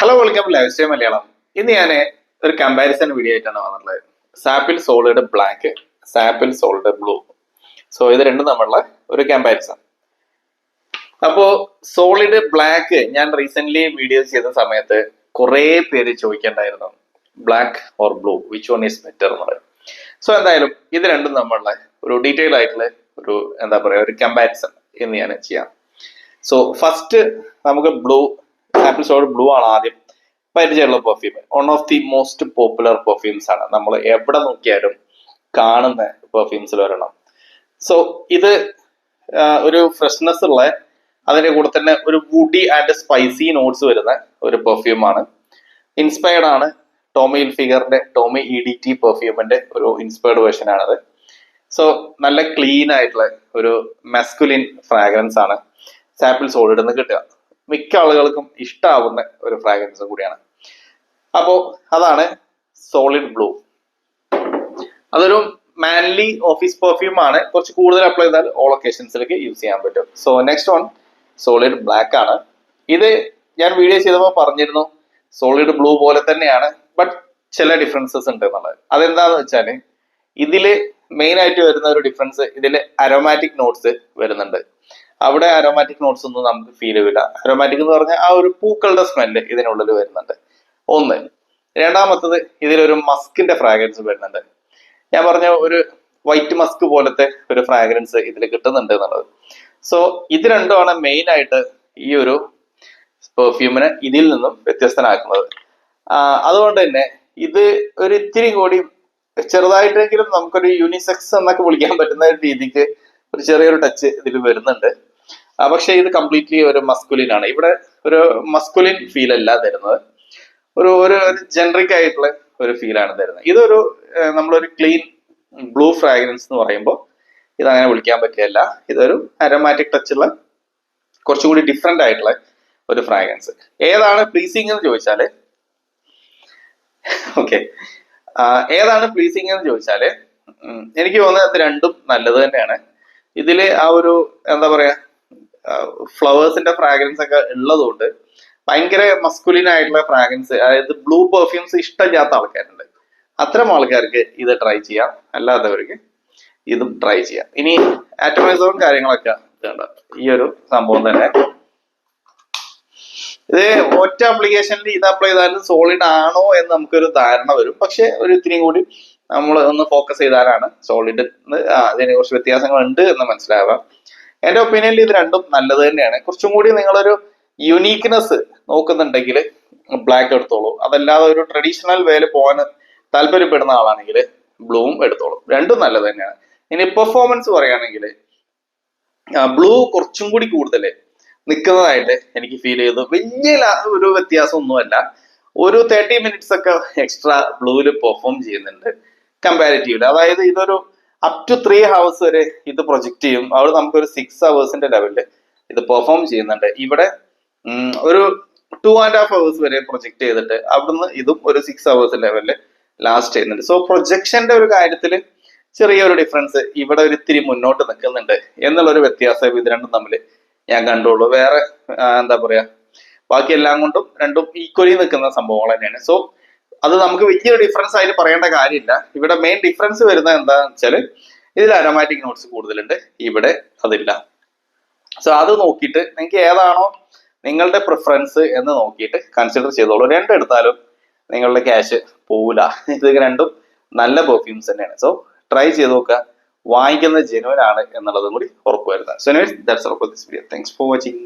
Hello welcome lifestyle Malayalam. ഇന്ന് ഞാൻ ഒരു കമ്പാരിസൺ വീഡിയോ ആയിട്ടാണ് വന്നിട്ടുള്ളത്. സാപ്പിൽ സോളിഡ് ബ്ലാക്ക്, സാപ്പിൽ സോളിഡ് ബ്ലൂ. സോ ഇത് രണ്ടും തമ്മിലുള്ള ഒരു കമ്പാരിസൺ. അപ്പോ സോളിഡ് ബ്ലാക്ക് ഞാൻ റീസെന്റ് വീഡിയോ ചെയ്ത സമയത്ത് കുറെ പേര് ചോദിക്കണ്ടായിരുന്നു black or blue, which one is better എന്നുള്ളത്. സോ എന്തായാലും ഇത് രണ്ടും തമ്മിലുള്ള ഒരു ഡീറ്റെയിൽ ആയിട്ടുള്ള ഒരു ഒരു കമ്പാരിസൺ എന്ന് ഞാൻ ചെയ്യാം. സോ ഫസ്റ്റ് നമുക്ക് സാപ്പിൾ സോളിഡ് ബ്ലൂ ആണ് ആദ്യം പരിചയമുള്ള perfume. One of the most popular perfumes ആണ്, നമ്മൾ എവിടെ നോക്കിയാലും കാണുന്ന പെർഫ്യൂംസിൽ ഒരെണ്ണം. സോ ഇത് ഒരു ഫ്രഷ്നെസ് ഉള്ള, അതിന്റെ കൂടെ തന്നെ ഒരു വുഡി ആൻഡ് സ്പൈസി നോട്ട്സ് വരുന്ന ഒരു പെർഫ്യൂം ആണ്. ഇൻസ്പയർഡ് ആണ് ടോമി ഹിൽഫിഗറിന്റെ ടോമി EDT പെർഫ്യൂമിന്റെ ഒരു ഇൻസ്പയർഡ് വേർഷൻ ആണത്. സോ നല്ല ക്ലീൻ ആയിട്ടുള്ള ഒരു മസ്കുലിൻ ഫ്രാഗ്രൻസ് ആണ് സാപ്പിൾ സോളിഡ് നിന്ന് കിട്ടുക. മിക്ക ആളുകൾക്കും ഇഷ്ടാവുന്ന ഒരു ഫ്രാഗ്രൻസ് കൂടിയാണ്. അപ്പോ അതാണ് സോളിഡ് ബ്ലൂ. അതൊരു മാൻലി ഓഫീസ് പെർഫ്യൂം ആണ്. കുറച്ച് കൂടുതൽ അപ്ലൈ ചെയ്താൽ ഓൾ ഒക്കേഷൻസിലേക്ക് യൂസ് ചെയ്യാൻ പറ്റും. So next one solid black ആണ്. ഇത് ഞാൻ വീഡിയോ ചെയ്തപ്പോൾ പറഞ്ഞിരുന്നു സോളിഡ് ബ്ലൂ പോലെ തന്നെയാണ്, ബട്ട് ചില ഡിഫറൻസസ് ഉണ്ട് എന്നുള്ളത്. അതെന്താന്ന് വെച്ചാല് ഇതില് മെയിൻ ആയിട്ട് വരുന്ന ഒരു ഡിഫറൻസ്, ഇതില് അരോമാറ്റിക് നോട്ട്സ് വരുന്നുണ്ട്. അവിടെ അരോമാറ്റിക് നോട്ട്സ് ഒന്നും നമുക്ക് ഫീൽ ചെയ്യില്ല. അരോമാറ്റിക് എന്ന് പറഞ്ഞാൽ ആ ഒരു പൂക്കളുടെ സ്മെല്ല് ഇതിനുള്ളിൽ വരുന്നുണ്ട്. ഒന്ന്. രണ്ടാമത്തത് ഇതിലൊരു മസ്കിന്റെ ഫ്രാഗ്രൻസ് വരുന്നുണ്ട്. ഞാൻ പറഞ്ഞ ഒരു വൈറ്റ് മസ്ക് പോലത്തെ ഒരു ഫ്രാഗ്രൻസ് ഇതിൽ കിട്ടുന്നുണ്ട് എന്നുള്ളത്. സോ ഇത് രണ്ടുമാണ് മെയിൻ ആയിട്ട് ഈ ഒരു പെർഫ്യൂമിനെ ഇതിൽ നിന്നും വ്യത്യസ്തനാക്കുന്നത്. അതുകൊണ്ട് തന്നെ ഇത് ഒരു ഇത്തിരി കൂടി ചെറുതായിട്ടെങ്കിലും നമുക്കൊരു യൂണിസെക്സ് എന്നൊക്കെ വിളിക്കാൻ പറ്റുന്ന രീതിക്ക് ഒരു ചെറിയൊരു ടച്ച് ഇതിൽ വരുന്നുണ്ട്. പക്ഷെ ഇത് കംപ്ലീറ്റ്ലി ഒരു മസ്കുലിൻ ആണ്. ഇവിടെ ഒരു മസ്കുലിൻ ഫീൽ അല്ല തരുന്നത്, ഒരു ഒരു ജനറിക് ആയിട്ടുള്ള ഒരു ഫീലാണ് തരുന്നത്. ഇതൊരു നമ്മളൊരു ക്ലീൻ ബ്ലൂ ഫ്രാഗ്രൻസ് എന്ന് പറയുമ്പോൾ ഇതങ്ങനെ വിളിക്കാൻ പറ്റില്ല. ഇതൊരു അരോമാറ്റിക് ടച്ചുള്ള കുറച്ചുകൂടി ഡിഫറെന്റ് ആയിട്ടുള്ള ഒരു ഫ്രാഗ്രൻസ്. ഏതാണ് പ്ലീസിങ് എന്ന് ചോദിച്ചാല് ഏതാണ് പ്ലീസിങ് എന്ന് ചോദിച്ചാല് എനിക്ക് തോന്നുന്നത് അത് രണ്ടും നല്ലത് തന്നെയാണ്. ഇതില് ആ ഒരു ഫ്ലവേഴ്സിന്റെ ഫ്രാഗ്രൻസ് ഒക്കെ ഉള്ളതുകൊണ്ട് ഭയങ്കര മസ്കുലിൻ ആയിട്ടുള്ള ഫ്രാഗ്രൻസ്, അതായത് ബ്ലൂ പെർഫ്യൂംസ് ഇഷ്ടമില്ലാത്ത ആൾക്കാരുണ്ട്. അത്തരം ആൾക്കാർക്ക് ഇത് ട്രൈ ചെയ്യാം, അല്ലാത്തവർക്ക് ഇതും ട്രൈ ചെയ്യാം. ഇനി ആറ്റമൈസറും കാര്യങ്ങളൊക്കെ വേണ്ട, ഈ ഒരു സംഭവം തന്നെ ഇത് ഒറ്റ ആപ്ലിക്കേഷനിൽ ഇത് അപ്ലൈ ചെയ്താലും സോളിഡ് ആണോ എന്ന് നമുക്കൊരു ധാരണ വരും. പക്ഷെ ഒരു ഇത്തിരിയും കൂടി നമ്മൾ ഒന്ന് ഫോക്കസ് ചെയ്താലാണ് സോളിഡ് അതിനെ കുറച്ച് വ്യത്യാസങ്ങൾ ഉണ്ട് എന്ന് മനസ്സിലാവുക. എന്റെ ഒപ്പീനിയനിൽ ഇത് രണ്ടും നല്ലത് തന്നെയാണ്. കുറച്ചും കൂടി നിങ്ങളൊരു യുണീക്നെസ് നോക്കുന്നുണ്ടെങ്കിൽ ബ്ലാക്ക് എടുത്തോളൂ. അതല്ലാതെ ഒരു ട്രഡീഷണൽ വേയിൽ പോകാൻ താല്പര്യപ്പെടുന്ന ആളാണെങ്കിൽ ബ്ലൂവും എടുത്തോളൂ. രണ്ടും നല്ലത് തന്നെയാണ്. ഇനി പെർഫോമൻസ് പറയുകയാണെങ്കിൽ ബ്ലൂ കുറച്ചും കൂടി കൂടുതൽ നിൽക്കുന്നതായിട്ട് എനിക്ക് ഫീൽ ചെയ്തു. വലിയ ഒരു വ്യത്യാസം ഒന്നുമല്ല, ഒരു 30 മിനിറ്റ്സ് ഒക്കെ എക്സ്ട്രാ ബ്ലൂവിൽ പെർഫോം ചെയ്യുന്നുണ്ട് കമ്പാരിറ്റീവ്ലി. അതായത് ഇതൊരു അപ് ടു 3 hours വരെ ഇത് പ്രൊജക്ട് ചെയ്യും. അവിടെ നമുക്കൊരു 6 hours ലെവലില് ഇത് പെർഫോം ചെയ്യുന്നുണ്ട്. ഇവിടെ ഒരു 2.5 hours വരെ പ്രൊജക്ട് ചെയ്തിട്ട് അവിടുന്ന് ഇതും ഒരു 6 hours ലെവലില് ലാസ്റ്റ് ചെയ്യുന്നുണ്ട്. സോ പ്രൊജക്ഷന്റെ ഒരു കാര്യത്തിൽ ചെറിയൊരു ഡിഫറൻസ് ഇവിടെ ഒരു ഇത്തിരി മുന്നോട്ട് നിൽക്കുന്നുണ്ട് എന്നുള്ളൊരു വ്യത്യാസം ഇത് രണ്ടും തമ്മിൽ ഞാൻ കണ്ടുള്ളൂ. വേറെ ബാക്കി എല്ലാം കൊണ്ടും രണ്ടും ഈക്വലി നിൽക്കുന്ന സംഭവങ്ങൾ തന്നെയാണ്. സോ അത് നമുക്ക് വലിയൊരു ഡിഫറൻസ് ആയിട്ട് പറയേണ്ട കാര്യമില്ല. ഇവിടെ മെയിൻ ഡിഫറൻസ് വരുന്നത് എന്താണെന്ന് വെച്ചാൽ ഇതിൽ അരോമാറ്റിക് നോട്ട്സ് കൂടുതലുണ്ട്, ഇവിടെ അതില്ല. സോ അത് നോക്കിയിട്ട് നിങ്ങൾക്ക് ഏതാണോ നിങ്ങളുടെ പ്രിഫറൻസ് എന്ന് നോക്കിയിട്ട് കൺസിഡർ ചെയ്തോളൂ. രണ്ടെടുത്താലും നിങ്ങളുടെ ക്യാഷ് പോവില്ല. ഇത് രണ്ടും നല്ല പെർഫ്യൂംസ് തന്നെയാണ്. സോ ട്രൈ ചെയ്ത് നോക്കുക, വാങ്ങിക്കുന്നത് ജെനുവൻ ആണ് എന്നുള്ളതും കൂടി ഉറപ്പുവരുത്തുക. So anyways that's all for this video. Thanks for watching.